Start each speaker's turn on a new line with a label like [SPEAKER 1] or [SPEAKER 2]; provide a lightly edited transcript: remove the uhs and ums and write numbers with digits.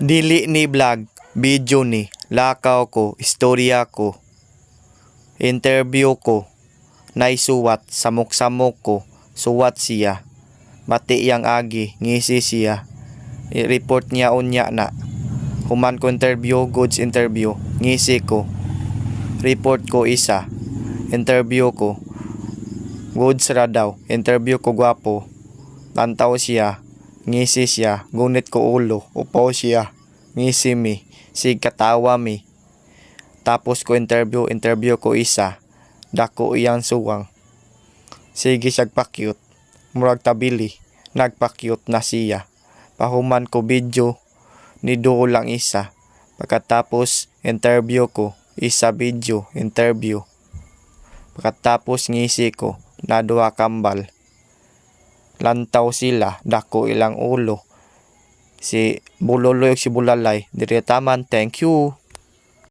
[SPEAKER 1] Dili ni vlog, video ni, lakaw ko, istorya ko, interview ko, naisuwat, samok-samok ko, suwat siya, mati yang agi, ngisi siya, i-report niya unya na, human ko interview, goods interview, ngisi ko, report ko isa, interview ko, goods ra daw, interview ko gwapo, tantaw siya, ngisi siya, gunit ko ulo, upaw siya, ngisi mi, sig katawa mi. Tapos ko interview ko isa, dako iyang suwang. Sige siyag pakyut, murag tabili, nagpakyut na siya. Pahuman ko video, ni duo lang isa. Pagkatapos interview ko, isa video, interview. Pagkatapos ngisi ko, na duha kambal. Lantaw sila, dako ilang ulo. Si Buloloy o si Bulalay, dire taman, thank you.